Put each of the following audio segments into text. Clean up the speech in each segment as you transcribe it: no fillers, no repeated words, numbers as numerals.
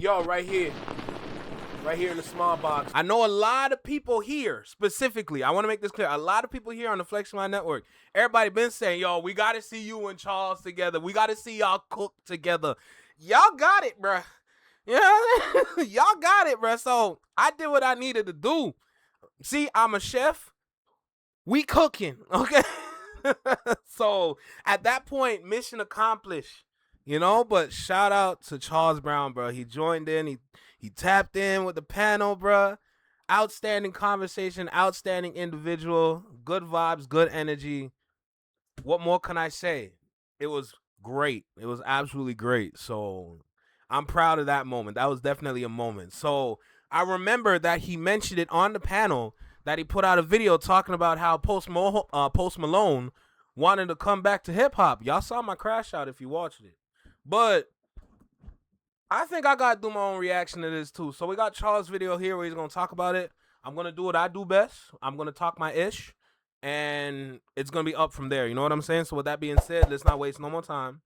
Yo, right here in the small box. I know a lot of people here, specifically, I want to make this clear, a lot of people here on the Flex My Network, everybody been saying, yo, we got to see you and Charles together. We got to see y'all cook together. Y'all got it, bruh. You know what I mean? Y'all got it, bruh. So I did what I needed to do. See, I'm a chef. We cooking, okay? So at that point, mission accomplished, you know? But shout out to Charles Brown, bro. He joined in. He tapped in with the panel, bro. Outstanding conversation, outstanding individual, good vibes, good energy. What more can I say? It was great. It was absolutely great. So I'm proud of that moment. That was definitely a moment. So I remember that he mentioned it on the panel that he put out a video talking about how Post Malone wanted to come back to hip hop. Y'all saw my crash out if you watched it. But I think I got to do my own reaction to this too. So we got Charles' video here where he's going to talk about it. I'm going to do what I do best. I'm going to talk my ish. And it's going to be up from there. You know what I'm saying? So with that being said, let's not waste no more time.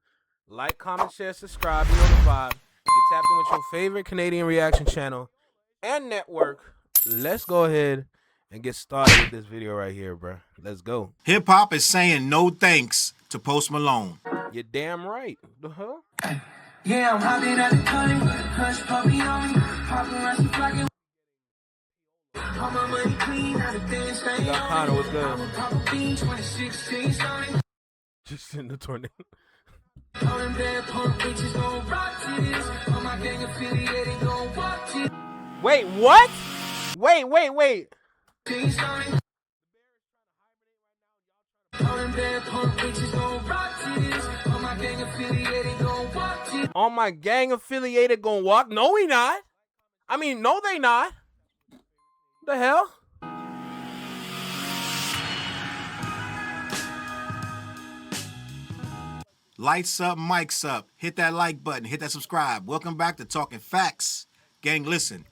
Like, comment, share, subscribe. You know the vibe. Get tapped in with your favorite Canadian reaction channel and network. Let's go ahead and get started with this video right here, bro. Let's go. Hip hop is saying no thanks to Post Malone. You're damn right. Uh-huh. Yeah, I'm hopping at the party, hush puppy on me, paparazzi flocking. All my money clean, out of dance, stay Got Connor, what's good? I'm a Papa Bean, 2016, Stoney. Just in the tornado. All them bad punk bitches gon' rock to this. All my gang affiliated gon' walk to. Wait, what? Wait. Stoney. All them bad punk bitches gon' rock to this. All my gang affiliated gon' walk to. All my gang affiliated gonna walk? No, we not. I mean, no, they not. The hell? Lights up, mics up. Hit that like button. Hit that subscribe. Welcome back to Talking Facts. Gang, listen.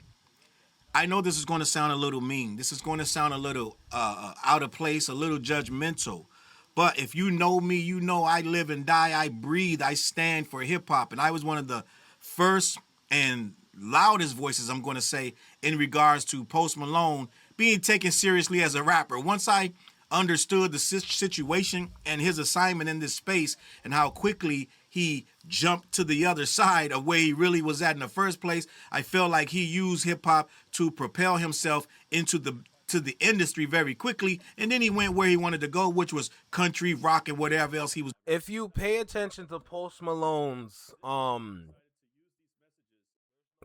I know this is going to sound a little mean. This is going to sound a little out of place, a little judgmental. But if you know me, you know I live and die, I breathe, I stand for hip-hop. And I was one of the first and loudest voices, I'm going to say, in regards to Post Malone being taken seriously as a rapper. Once I understood the situation and his assignment in this space and how quickly he jumped to the other side of where he really was at in the first place, I felt like he used hip-hop to propel himself into the industry very quickly, and then he went where he wanted to go, which was country, rock, and whatever else he was. If you pay attention to Post Malone's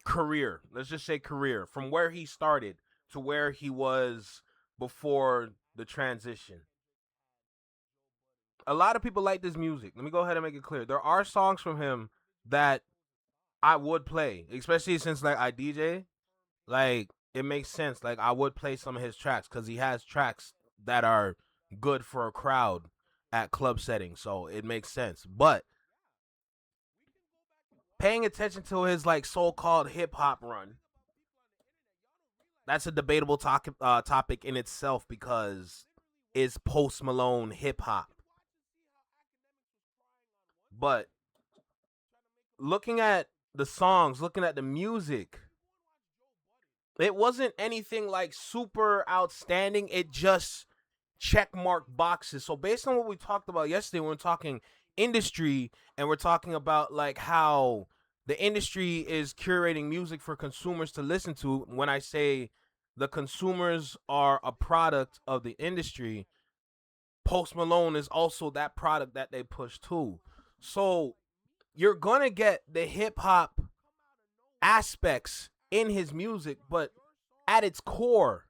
career, let's just say career, from where he started to where he was before the transition, a lot of people like this music. Let me go ahead and make it clear. There are songs from him that I would play, especially since like I DJ. Like, it makes sense. Like, I would play some of his tracks because he has tracks that are good for a crowd at club settings. So it makes sense. But paying attention to his like so-called hip-hop run, that's a debatable topic in itself, because is Post Malone hip-hop? But looking at the songs, looking at the music, it wasn't anything like super outstanding. It just checkmark boxes. So based on what we talked about yesterday, when we're talking industry and we're talking about like how the industry is curating music for consumers to listen to. When I say the consumers are a product of the industry, Post Malone is also that product that they push too. So you're going to get the hip hop aspects in his music, but at its core,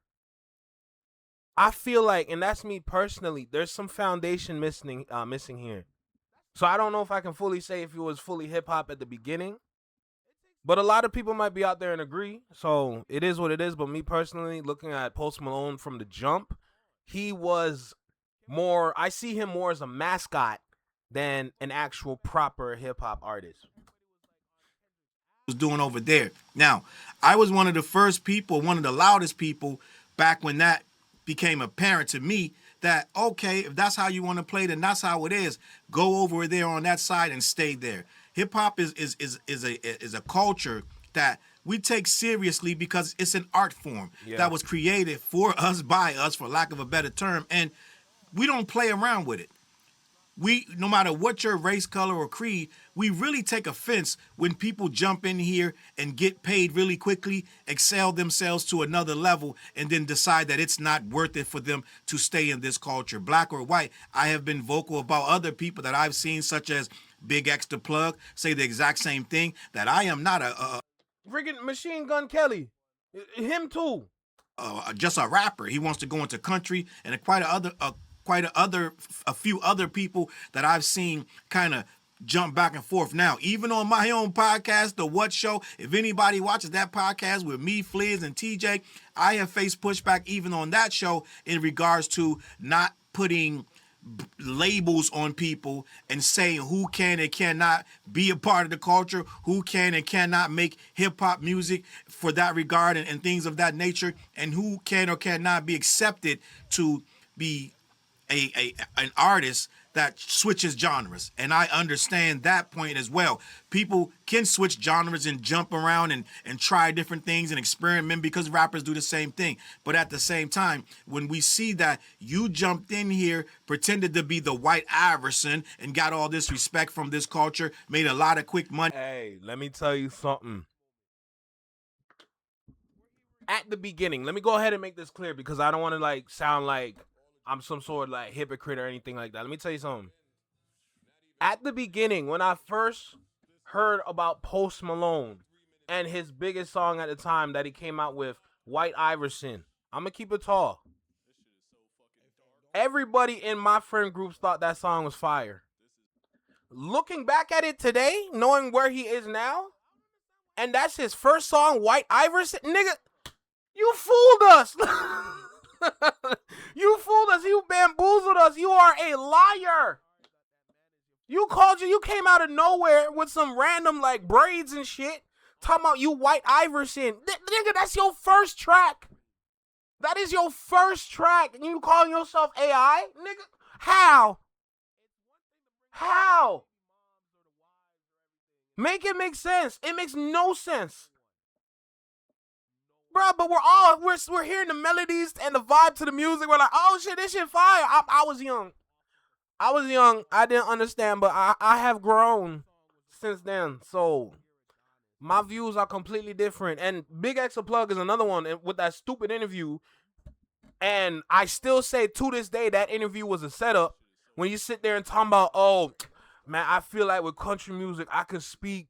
I feel like, and that's me personally, there's some foundation missing here. So I don't know if I can fully say if he was fully hip hop at the beginning, but a lot of people might be out there and agree. So it is what it is. But me personally, looking at Post Malone from the jump, he was more, I see him more as a mascot than an actual proper hip hop artist. Was doing over there. Now, I was one of the first people, one of the loudest people back when that became apparent to me that, okay, if that's how you want to play, then that's how it is. Go over there on that side and stay there. Hip hop is a culture that we take seriously because it's an art form Yeah. that was created for us, by us, for lack of a better term, and we don't play around with it. We, no matter what your race, color, or creed, we really take offense when people jump in here and get paid really quickly, excel themselves to another level, and then decide that it's not worth it for them to stay in this culture. Black or white, I have been vocal about other people that I've seen, such as bigxdaplug, say the exact same thing, that I am not Freaking Machine Gun Kelly. Him too. just a rapper. He wants to go into country, and a few other people that I've seen kind of jump back and forth. Now, even on my own podcast, The What Show, if anybody watches that podcast with me, Fliz, and TJ, I have faced pushback even on that show in regards to not putting labels on people and saying who can and cannot be a part of the culture, who can and cannot make hip-hop music for that regard, and things of that nature, and who can or cannot be accepted to be an artist that switches genres. And I understand that point as well. People can switch genres and jump around and try different things and experiment, because rappers do the same thing. But at the same time, when we see that you jumped in here, pretended to be the White Iverson, and got all this respect from this culture, made a lot of quick money. Hey, let me tell you something. At the beginning, let me go ahead and make this clear, because I don't want to sound like I'm some sort of hypocrite or anything like that. Let me tell you something. At the beginning, when I first heard about Post Malone and his biggest song at the time that he came out with, White Iverson, I'm going to keep it tall. Everybody in my friend groups thought that song was fire. Looking back at it today, knowing where he is now, and that's his first song, White Iverson, nigga, you fooled us. You fooled us. You bamboozled us. You are a liar. You came out of nowhere with some random braids and shit, talking about you White Iverson. Nigga, that's your first track. That is your first track. And you calling yourself AI? Nigga, how? How? Make it make sense. It makes no sense. Bro, but we're hearing the melodies and the vibe to the music. We're like, oh shit, this shit fire. I was young. I didn't understand, but I have grown since then. So my views are completely different. And bigxdaplug is another one with that stupid interview. And I still say to this day that interview was a setup. When you sit there and talk about, oh man, I feel like with country music I could speak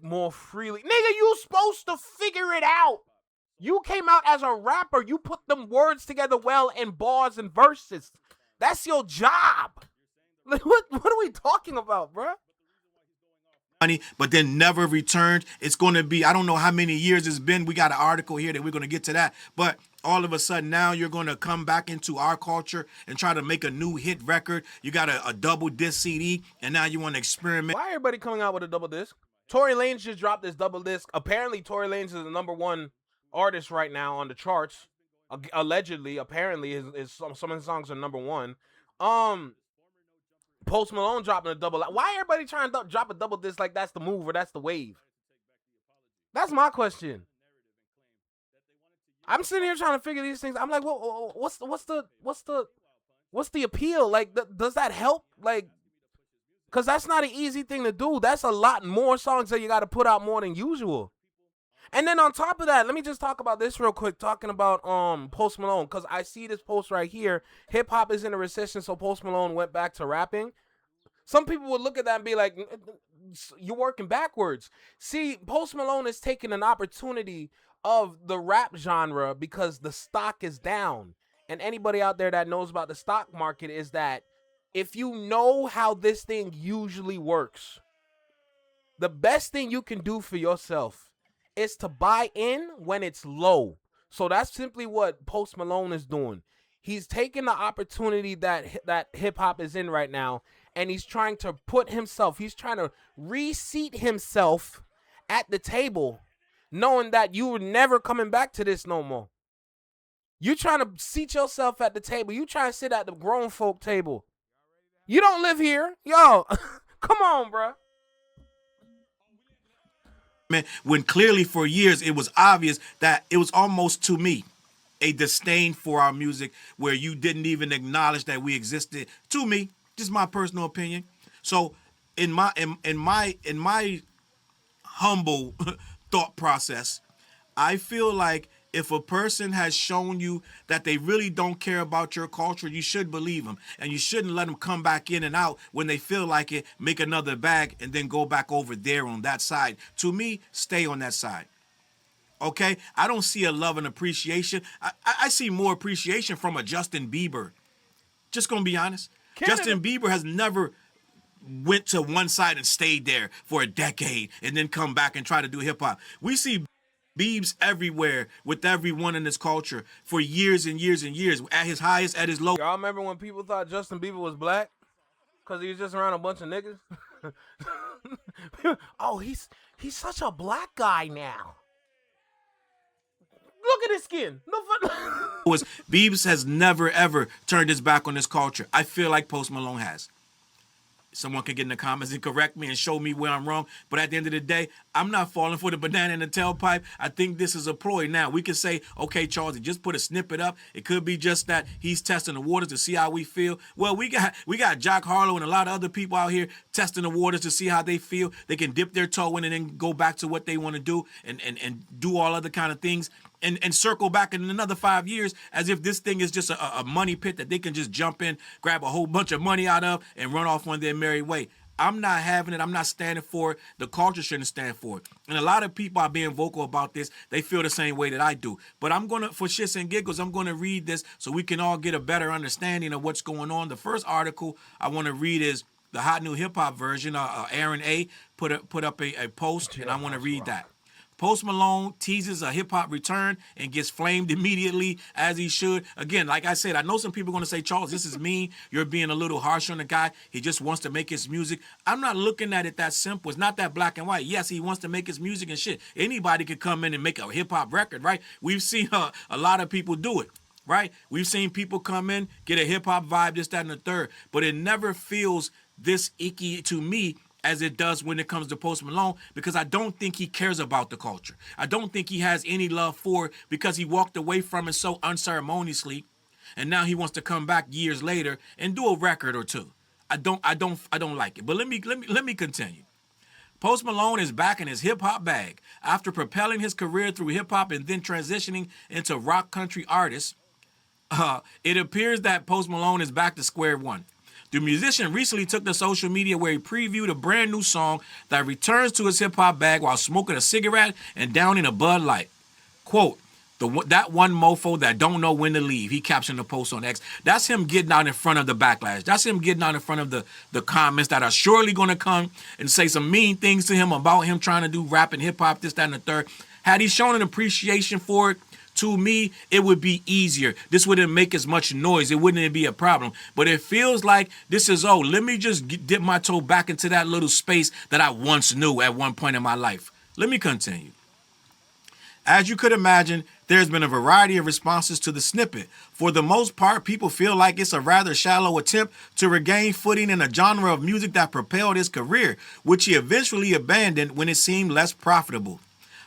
more freely. Nigga, you supposed to figure it out. You came out as a rapper. You put them words together well in bars and verses. That's your job. What are we talking about, bro? But then never returned. It's going to be, I don't know how many years it's been. We got an article here that we're going to get to that. But all of a sudden now you're going to come back into our culture and try to make a new hit record. You got a double disc CD, and now you want to experiment. Why everybody coming out with a double disc? Tory Lanez just dropped this double disc. Apparently Tory Lanez is the #1 artist right now on the charts. Allegedly, apparently, some of his songs are #1. Post Malone dropping a double. Why everybody trying to drop a double disc like that's the move or that's the wave? That's my question. I'm sitting here trying to figure these things. I'm like, well, what's the appeal? Does that help? Cause that's not an easy thing to do. That's a lot more songs that you got to put out more than usual. And then on top of that, let me just talk about this real quick. Talking about Post Malone, cause I see this post right here. Hip hop is in a recession, so Post Malone went back to rapping. Some people would look at that and be like, "You're working backwards." See, Post Malone is taking an opportunity of the rap genre because the stock is down. And anybody out there that knows about the stock market is that if you know how this thing usually works, the best thing you can do for yourself is to buy in when it's low. So that's simply what Post Malone is doing. He's taking the opportunity that hip hop is in right now, and he's trying to he's trying to reseat himself at the table, knowing that you were never coming back to this no more. You trying to seat yourself at the table. You trying to sit at the grown folk table. You don't live here. Yo, come on, bro. when clearly for years it was obvious that it was almost, to me, a disdain for our music where you didn't even acknowledge that we existed. To me, just my personal opinion. So in my humble thought process, I feel like if a person has shown you that they really don't care about your culture, you should believe them. And you shouldn't let them come back in and out when they feel like it, make another bag, and then go back over there on that side. To me, stay on that side. Okay? I don't see a love and appreciation. I see more appreciation from a Justin Bieber. Just gonna be honest. Canada. Justin Bieber has never went to one side and stayed there for a decade and then come back and try to do hip hop. We see Biebs everywhere with everyone in this culture for years and years and years, at his highest, at his lowest. Y'all remember when people thought Justin Bieber was black? Because he was just around a bunch of niggas? Oh, he's such a black guy now. Look at his skin. Biebs has never, ever turned his back on this culture. I feel like Post Malone has. Someone can get in the comments and correct me and show me where I'm wrong. But at the end of the day, I'm not falling for the banana in the tailpipe. I think this is a ploy. Now, we can say, okay, Charles, he just put a snippet up. It could be just that he's testing the waters to see how we feel. Well, we got Jack Harlow and a lot of other people out here testing the waters to see how they feel. They can dip their toe in and then go back to what they want to do and do all other kind of things. And circle back in another 5 years as if this thing is just a money pit that they can just jump in, grab a whole bunch of money out of, and run off on their merry way. I'm not having it. I'm not standing for it. The culture shouldn't stand for it. And a lot of people are being vocal about this. They feel the same way that I do. But I'm going to, for shits and giggles, I'm going to read this so we can all get a better understanding of what's going on. The first article I want to read is the hot new hip-hop version. Aaron A. put up a post, and I want to read that. Post Malone teases a hip-hop return and gets flamed immediately, as he should. Again, like I said, I know some people are going to say, Charles, this is mean. You're being a little harsh on the guy. He just wants to make his music. I'm not looking at it that simple. It's not that black and white. Yes, he wants to make his music and shit. Anybody could come in and make a hip-hop record, right? We've seen a lot of people do it, right? We've seen people come in, get a hip-hop vibe, this, that, and the third. But it never feels this icky to me as it does when it comes to Post Malone, because I don't think he cares about the culture. I don't think he has any love for it because he walked away from it so unceremoniously, and now he wants to come back years later and do a record or two. I don't like it. But let me continue. Post Malone is back in his hip-hop bag. After propelling his career through hip-hop and then transitioning into rock country artist, it appears that Post Malone is back to square one. The musician recently took to social media where he previewed a brand new song that returns to his hip-hop bag while smoking a cigarette and downing a Bud Light. Quote, that one mofo that don't know when to leave, he captioned the post on X. That's him getting out in front of the backlash. That's him getting out in front of the comments that are surely going to come and say some mean things to him about him trying to do rap and hip-hop, this, that, and the third. Had he shown an appreciation for it, to me, it would be easier. This wouldn't make as much noise. It wouldn't be a problem. But it feels like this is, let me just dip my toe back into that little space that I once knew at one point in my life. Let me continue. As you could imagine, there's been a variety of responses to the snippet. For the most part, people feel like it's a rather shallow attempt to regain footing in a genre of music that propelled his career, which he eventually abandoned when it seemed less profitable.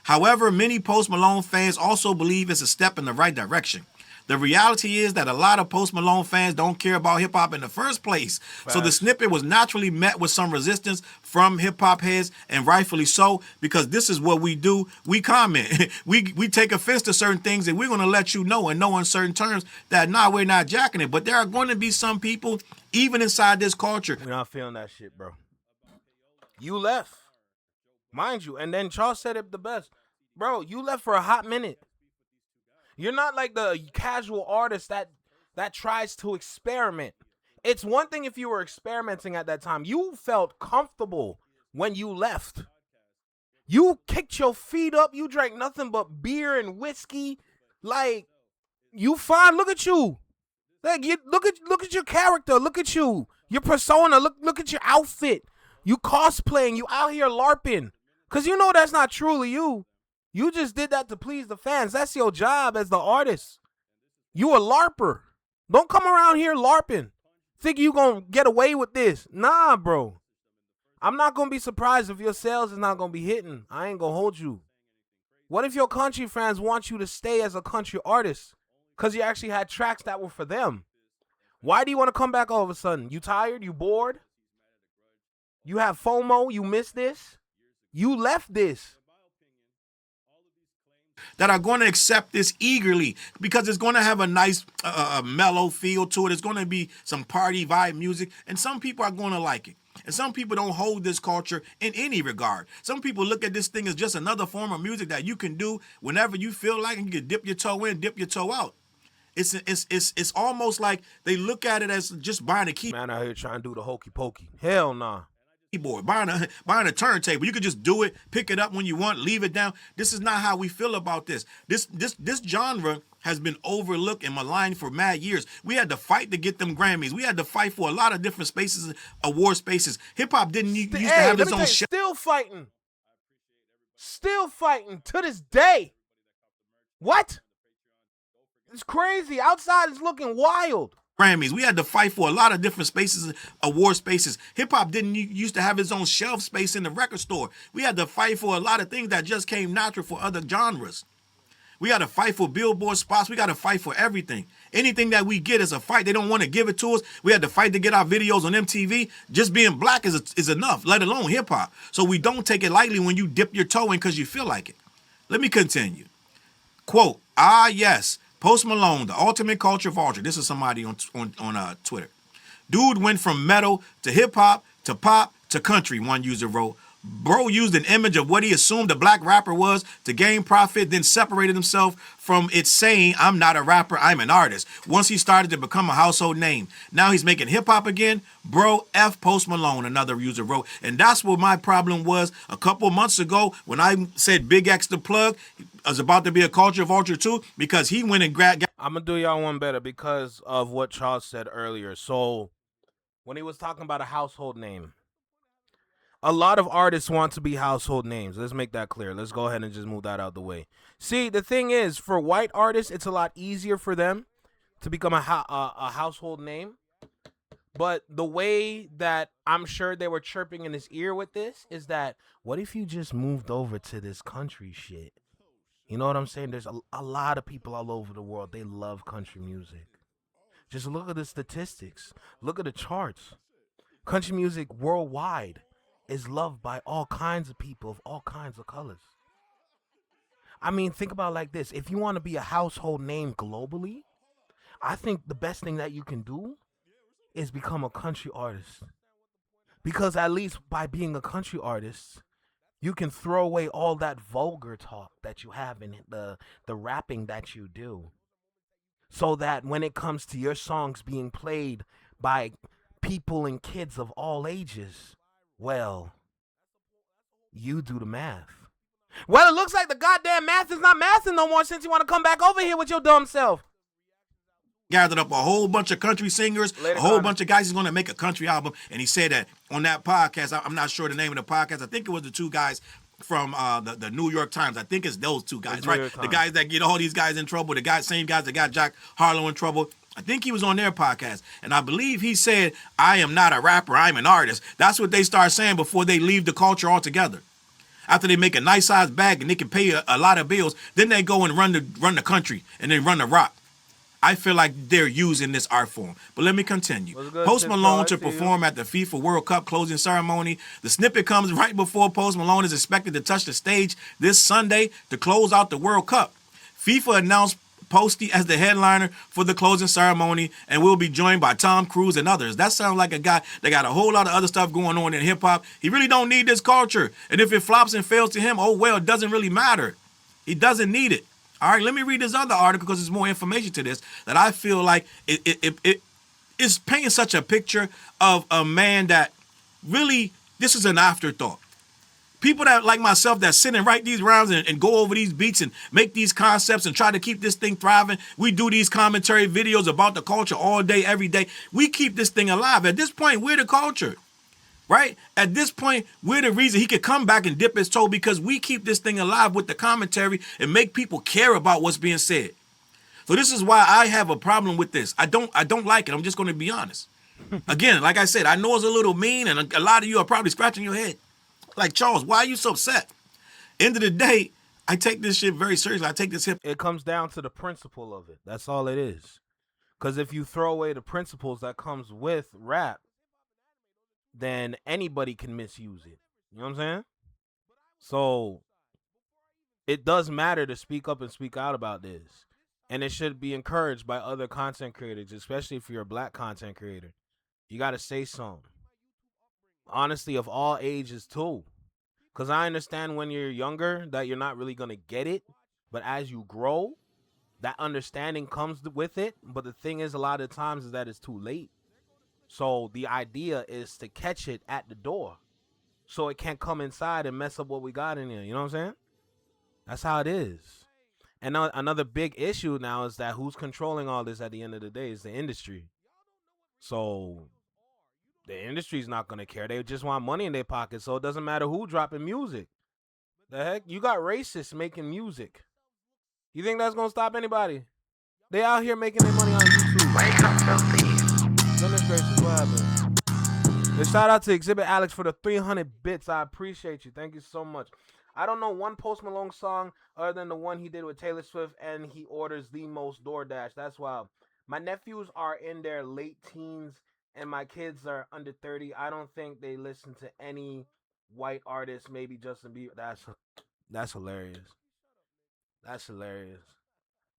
However, many Post Malone fans also believe it's a step in the right direction. The reality is that a lot of Post Malone fans don't care about hip-hop in the first place. Facts. So the snippet was naturally met with some resistance from hip-hop heads, and rightfully so, because this is what we do. We comment. we take offense to certain things, and we're going to let you know in no uncertain terms that, nah, we're not jacking it. But there are going to be some people, even inside this culture. We're not feeling that shit, bro. You left. Mind you, and then Charles said it the best. Bro, you left for a hot minute. You're not like the casual artist that tries to experiment. It's one thing if you were experimenting at that time. You felt comfortable when you left. You kicked your feet up. You drank nothing but beer and whiskey. Like, you fine. Look at you. Like, look at your character. Look at you. Your persona. Look at your outfit. You cosplaying. You out here LARPing. Because you know that's not truly you. You just did that to please the fans. That's your job as the artist. You a LARPer. Don't come around here LARPing. Think you gonna get away with this. Nah, bro. I'm not gonna be surprised if your sales is not gonna be hitting. I ain't gonna hold you. What if your country fans want you to stay as a country artist? Because you actually had tracks that were for them. Why do you want to come back all of a sudden? You tired? You bored? You have FOMO? You miss this? You left this. That are going to accept this eagerly because it's going to have a nice mellow feel to it. It's going to be some party vibe music, and some people are going to like it. And some people don't hold this culture in any regard. Some people look at this thing as just another form of music that you can do whenever you feel like, and you can dip your toe in, dip your toe out. It's almost like they look at it as just buying a keyboard. Man out here trying to do the hokey pokey. Hell nah. Buying a turntable. You could just do it, pick it up when you want, leave it down. This is not how we feel about this. This genre has been overlooked and maligned for mad years. We had to fight to get them Grammys. We had to fight for a lot of different spaces, award spaces. Hip hop didn't used to have its own shit. Still fighting to this day. What? It's crazy. Outside is looking wild. Grammys. We had to fight for a lot of different spaces, award spaces. Hip hop didn't used to have its own shelf space in the record store. We had to fight for a lot of things that just came natural for other genres. We got to fight for Billboard spots. We got to fight for everything. Anything that we get is a fight. They don't want to give it to us. We had to fight to get our videos on MTV. Just being black is enough, let alone hip hop. So we don't take it lightly when you dip your toe in because you feel like it. Let me continue. Quote, yes. Post Malone, the ultimate culture vulture. This is somebody on Twitter. Dude went from metal to hip hop to pop to country, one user wrote. Bro used an image of what he assumed a black rapper was to gain profit, then separated himself from it saying, I'm not a rapper, I'm an artist. Once he started to become a household name. Now he's making hip hop again. Bro, F Post Malone, another user wrote. And that's what my problem was a couple months ago when I said bigxdaplug was about to be a culture vulture too, because he went and grabbed. I'm going to do y'all one better because of what Charles said earlier. So when he was talking about a household name, a lot of artists want to be household names. Let's make that clear. Let's go ahead and just move that out the way. See, the thing is, for white artists, it's a lot easier for them to become a household name. But the way that I'm sure they were chirping in his ear with this is that, what if you just moved over to this country shit? You know what I'm saying? There's a lot of people all over the world. They love country music. Just look at the statistics. Look at the charts. Country music worldwide is loved by all kinds of people of all kinds of colors. I mean, think about it like this. If you want to be a household name globally, I think the best thing that you can do is become a country artist. Because at least by being a country artist, you can throw away all that vulgar talk that you have in the rapping that you do. So that when it comes to your songs being played by people and kids of all ages, well, you do the math. Well, it looks like the goddamn math is not mathing no more since you want to come back over here with your dumb self. Gathered up a whole bunch of country singers, a whole bunch of guys who's going to make a country album. And he said that on that podcast, I'm not sure the name of the podcast. I think it was the two guys from the New York Times. I think it's those two guys, right? The guys that get all these guys in trouble, same guys that got Jack Harlow in trouble. I think he was on their podcast, and I believe he said, I am not a rapper, I'm an artist. That's what they start saying before they leave the culture altogether. After they make a nice size bag and they can pay a lot of bills, then they go and run the country and then run the rock. I feel like they're using this art form. But let me continue. Post Malone to perform at the FIFA World Cup closing ceremony. The snippet comes right before Post Malone is expected to touch the stage this Sunday to close out the World Cup. FIFA announced Posty as the headliner for the closing ceremony and will be joined by Tom Cruise and others. That sounds like a guy that got a whole lot of other stuff going on in hip hop. He really don't need this culture. And if it flops and fails to him, oh well, it doesn't really matter. He doesn't need it. All right, let me read this other article because there's more information to this that I feel like it is painting such a picture of a man that really, this is an afterthought. People that like myself that sit and write these rhymes and go over these beats and make these concepts and try to keep this thing thriving. We do these commentary videos about the culture all day, every day. We keep this thing alive. At this point, we're the culture, right? At this point, we're the reason he could come back and dip his toe because we keep this thing alive with the commentary and make people care about what's being said. So this is why I have a problem with this. I don't like it. I'm just going to be honest. Again, like I said, I know it's a little mean, and a lot of you are probably scratching your head. Like, Charles, why are you so upset? End of the day, I take this shit very seriously. I take this hip. It comes down to the principle of it. That's all it is. Because if you throw away the principles that comes with rap, then anybody can misuse it. You know what I'm saying? So it does matter to speak up and speak out about this. And it should be encouraged by other content creators, especially if you're a black content creator. You got to say something. Honestly, of all ages too. Because I understand when you're younger that you're not really going to get it. But as you grow, that understanding comes with it. But the thing is, a lot of times is that it's too late. So the idea is to catch it at the door so it can't come inside and mess up what we got in here. You know what I'm saying? That's how it is. And now another big issue now is that who's controlling all this at the end of the day is the industry. So the industry's not going to care. They just want money in their pocket. So it doesn't matter who dropping music. The heck? You got racists making music. You think that's going to stop anybody? They out here making their money on YouTube. Wake up, filthy. Goodness gracious, what happened? And shout out to Exhibit Alex for the 300 bits. I appreciate you. Thank you so much. I don't know one Post Malone song other than the one he did with Taylor Swift, and he orders the most DoorDash. That's wild. My nephews are in their late teens, and my kids are under 30. I don't think they listen to any white artist, maybe Justin Bieber. That's hilarious. That's hilarious.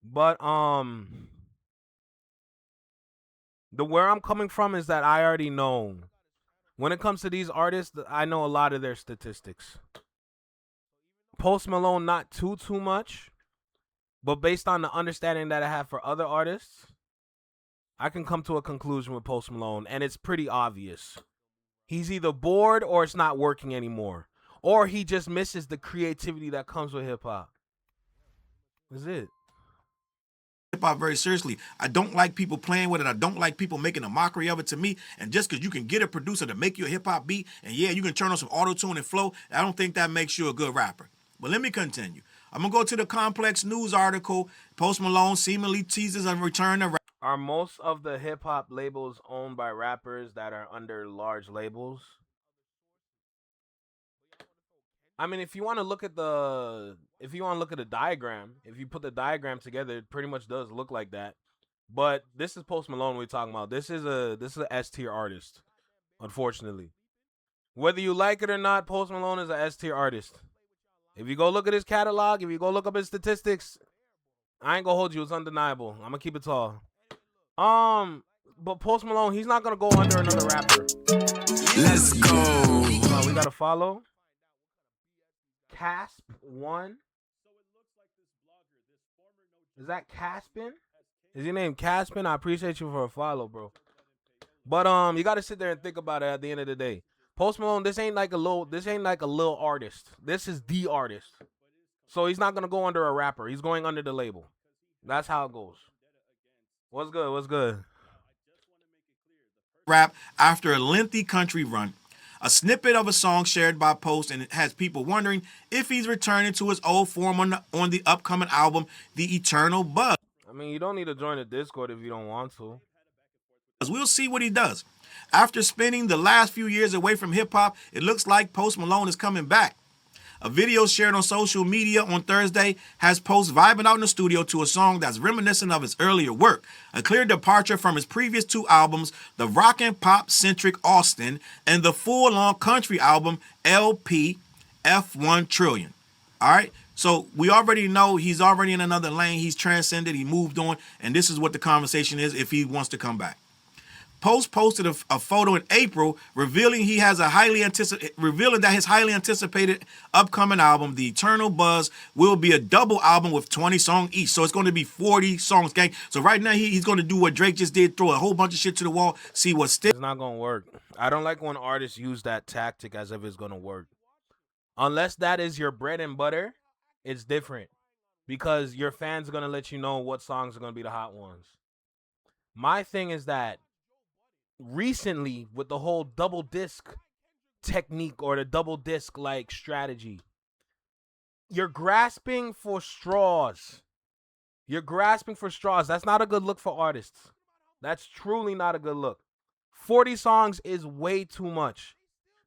But where I'm coming from is that I already know. When it comes to these artists, I know a lot of their statistics. Post Malone, not too much, but based on the understanding that I have for other artists, I can come to a conclusion with Post Malone, and it's pretty obvious. He's either bored or it's not working anymore, or he just misses the creativity that comes with hip hop. That's it. Hip hop very seriously. I don't like people playing with it. I don't like people making a mockery of it to me. And just because you can get a producer to make you a hip hop beat, and yeah, you can turn on some auto tune and flow, I don't think that makes you a good rapper. But let me continue. I'm gonna go to the Complex News article. Post Malone seemingly teases a return to rap. Are most of the hip hop labels owned by rappers that are under large labels? I mean, if you want to look at the diagram, if you put the diagram together, it pretty much does look like that. But this is Post Malone we're talking about. This is a S tier artist, unfortunately. Whether you like it or not, Post Malone is a S tier artist. If you go look at his catalog, if you go look up his statistics, I ain't gonna hold you. It's undeniable. I'm gonna keep it tall. But Post Malone, he's not gonna go under another rapper. Let's go. We gotta follow. Casp1. Is that Caspin? Is your name Caspin? I appreciate you for a follow, bro. But you gotta sit there and think about it at the end of the day. Post Malone, this ain't like a little artist. This is the artist. So he's not gonna go under a rapper. He's going under the label. That's how it goes. What's good? What's good? Rap after a lengthy country run. A snippet of a song shared by Post, and it has people wondering if he's returning to his old form on the upcoming album, The Eternal Buzz. I mean, you don't need to join the Discord if you don't want to. We'll see what he does. After spending the last few years away from hip-hop, it looks like Post Malone is coming back. A video shared on social media on Thursday has Post vibing out in the studio to a song that's reminiscent of his earlier work, a clear departure from his previous two albums, the rock and pop-centric Austin and the full-on country album, LP F1 Trillion. All right? So we already know he's already in another lane. He's transcended. He moved on. And this is what the conversation is if he wants to come back. Post posted a photo in April revealing that his highly anticipated upcoming album, The Eternal Buzz, will be a double album with 20 songs each. So it's going to be 40 songs, gang. So right now he's going to do what Drake just did, throw a whole bunch of shit to the wall, see what sticks. It's not going to work. I don't like when artists use that tactic as if it's going to work. Unless that is your bread and butter, it's different. Because your fans are going to let you know what songs are going to be the hot ones. My thing is that recently, with the whole double disc technique or the double disc like strategy, you're grasping for straws. That's not a good look for artists. That's truly not a good look. 40 songs is way too much.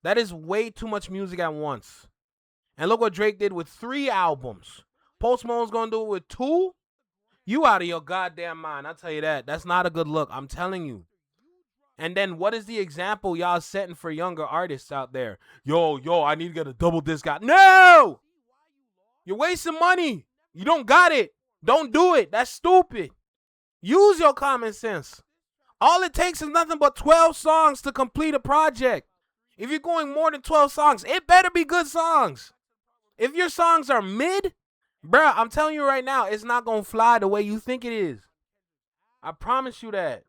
That is way too much music at once. And look what Drake did with 3 albums. Post Malone's gonna do it with 2? You out of your goddamn mind. I'll tell you that. That's not a good look. I'm telling you. And then what is the example y'all setting for younger artists out there? Yo, I need to get a double disc out. No! You're wasting money. You don't got it. Don't do it. That's stupid. Use your common sense. All it takes is nothing but 12 songs to complete a project. If you're going more than 12 songs, it better be good songs. If your songs are mid, bruh, I'm telling you right now, it's not going to fly the way you think it is. I promise you that.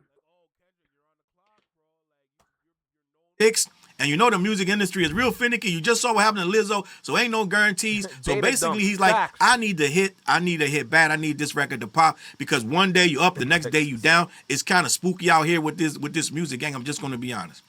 And you know the music industry is real finicky. You just saw what happened to Lizzo, so ain't no guarantees. So basically, he's like, Facts. I need to hit bad. I need this record to pop because one day you up, the next day you down. It's kind of spooky out here with this music, gang. I'm just going to be honest.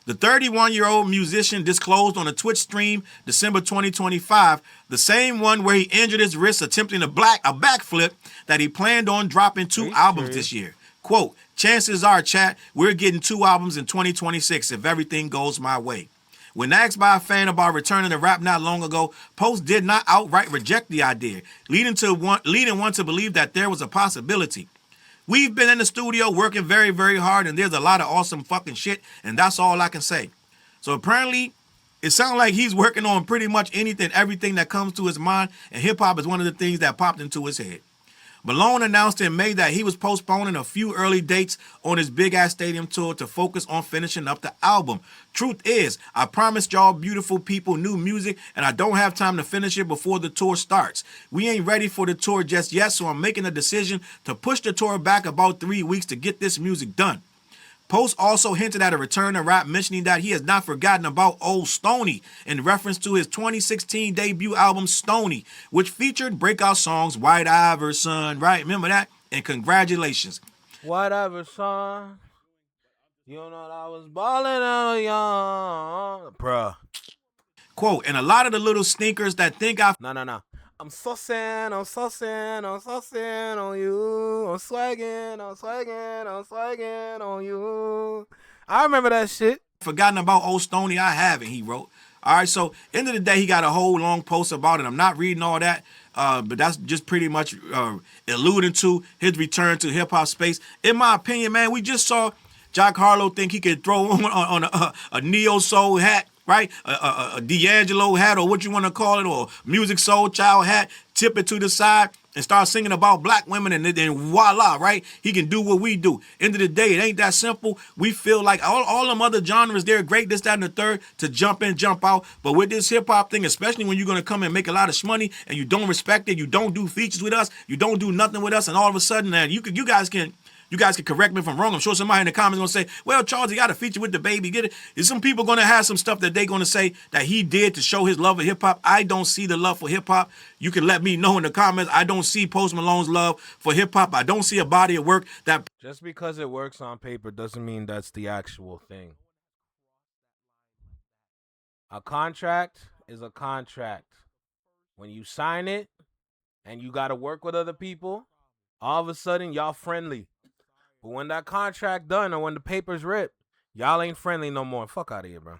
The 31-year-old musician disclosed on a Twitch stream December 2025, the same one where he injured his wrist attempting a backflip, that he planned on dropping 2 albums this year. Quote, chances are, chat, we're getting 2 albums in 2026 if everything goes my way. When asked by a fan about returning to rap not long ago, Post did not outright reject the idea, leading one to believe that there was a possibility. We've been in the studio working very, very hard, and there's a lot of awesome fucking shit, and that's all I can say. So apparently, it sounds like he's working on pretty much everything that comes to his mind, and hip-hop is one of the things that popped into his head. Malone announced in May that he was postponing a few early dates on his Big Ass Stadium tour to focus on finishing up the album. Truth is, I promised y'all beautiful people new music, and I don't have time to finish it before the tour starts. We ain't ready for the tour just yet, so I'm making a decision to push the tour back about 3 weeks to get this music done. Post also hinted at a return to rap, mentioning that he has not forgotten about old Stoney in reference to his 2016 debut album Stoney, which featured breakout songs White Iverson, right? Remember that? And Congratulations. White Iverson, you know that I was balling out of young. Bruh. Quote, and a lot of the little stinkers that think No. I'm sussing on you. I'm swagging on you. I remember that shit. forgotten about old Stoney. I haven't, he wrote. All right, so end of the day, he got a whole long post about it. I'm not reading all that, but that's just pretty much alluding to his return to hip-hop space. In my opinion, man, we just saw Jack Harlow think he could throw on a neo-soul hat, right? A D'Angelo hat, or what you want to call it, or music soul child hat, tip it to the side, and start singing about black women, and then voila, right? He can do what we do. End of the day, it ain't that simple. We feel like all them other genres, they're great, this, that, and the third, to jump in, jump out. But with this hip-hop thing, especially when you're going to come and make a lot of money, and you don't respect it, you don't do features with us, you don't do nothing with us, and all of a sudden, you guys can correct me if I'm wrong. I'm sure somebody in the comments is going to say, well, Charles, you got a feature with the baby. Get it? Is some people going to have some stuff that they're going to say that he did to show his love of hip-hop? I don't see the love for hip-hop. You can let me know in the comments. I don't see Post Malone's love for hip-hop. I don't see a body of work that... Just because it works on paper doesn't mean that's the actual thing. A contract is a contract. When you sign it and you got to work with other people, all of a sudden, y'all friendly. But when that contract done or when the paper's ripped, y'all ain't friendly no more. Fuck out of here, bro.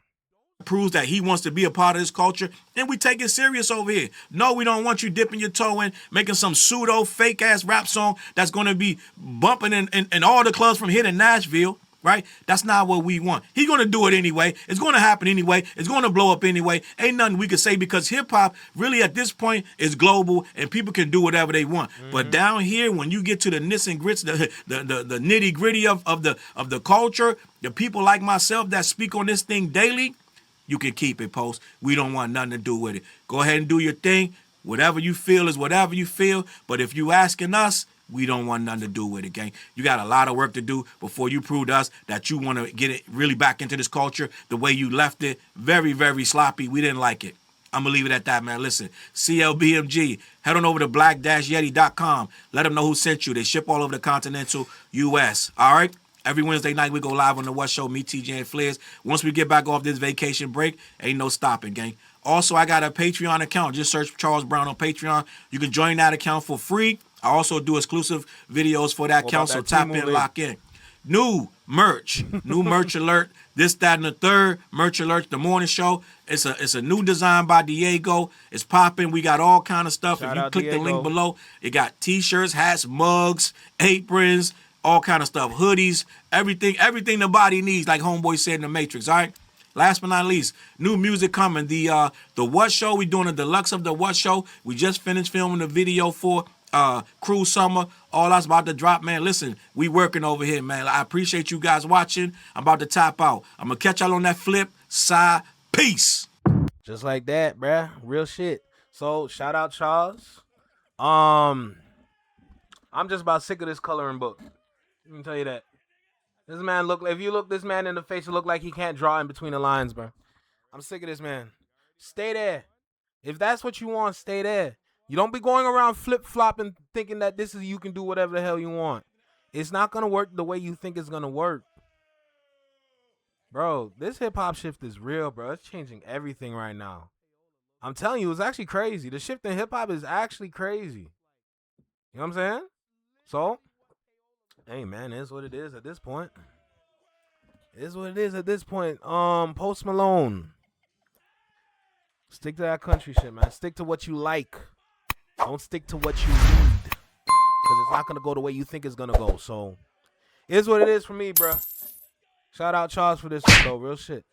Proves that he wants to be a part of this culture, and we take it serious over here. No, we don't want you dipping your toe in, making some pseudo fake-ass rap song that's going to be bumping in all the clubs from here to Nashville, right? That's not what we want. He's going to do it anyway. It's going to happen anyway. It's going to blow up anyway. Ain't nothing we can say, because hip-hop really at this point is global and people can do whatever they want. Mm-hmm. But down here, when you get to the nits and grits, the nitty-gritty of the culture, the people like myself that speak on this thing daily, you can keep it, Post. We don't want nothing to do with it. Go ahead and do your thing. Whatever you feel is whatever you feel. But if you asking us, we don't want nothing to do with it, gang. You got a lot of work to do before you prove to us that you want to get it really back into this culture the way you left it. Very, very sloppy. We didn't like it. I'm going to leave it at that, man. Listen, CLBMG, head on over to black-yeti.com. Let them know who sent you. They ship all over the continental U.S., all right? Every Wednesday night, we go live on the What Show, me, TJ, and Flares. Once we get back off this vacation break, ain't no stopping, gang. Also, I got a Patreon account. Just search Charles Brown on Patreon. You can join that account for free. I also do exclusive videos for that account, so tap in, lock in. New merch alert. This, that, and the third merch alert. The morning show. It's a new design by Diego. It's popping. We got all kind of stuff. Shout if you out click the Diego. link below, it got t-shirts, hats, mugs, aprons, all kind of stuff, hoodies, everything the body needs, like Homeboy said in the Matrix. All right. Last but not least, new music coming. The What Show. We doing a deluxe of the What Show. We just finished filming the video for Cruise Summer. All that's about to drop, man. Listen, we working over here, man. I appreciate you guys watching. I'm about to tap out. I'm gonna catch y'all on that flip side. Peace. Just like that, bruh. Real shit. So shout out Charles. I'm just about sick of this coloring book. Let me tell you that. This man if you look this man in the face, it look like he can't draw in between the lines, bro. I'm sick of this man. Stay there. If that's what you want, stay there. You don't be going around flip-flopping thinking that this is you can do whatever the hell you want. It's not going to work the way you think it's going to work. Bro, this hip-hop shift is real, bro. It's changing everything right now. I'm telling you, it's actually crazy. The shift in hip-hop is actually crazy. You know what I'm saying? So, hey, man, it is what it is at this point. It is what it is at this point. Post Malone. Stick to that country shit, man. Stick to what you like. Don't stick to what you need. Because it's not going to go the way you think it's going to go. So, it is what it is for me, bro. Shout out Charles for this one, though. Real shit.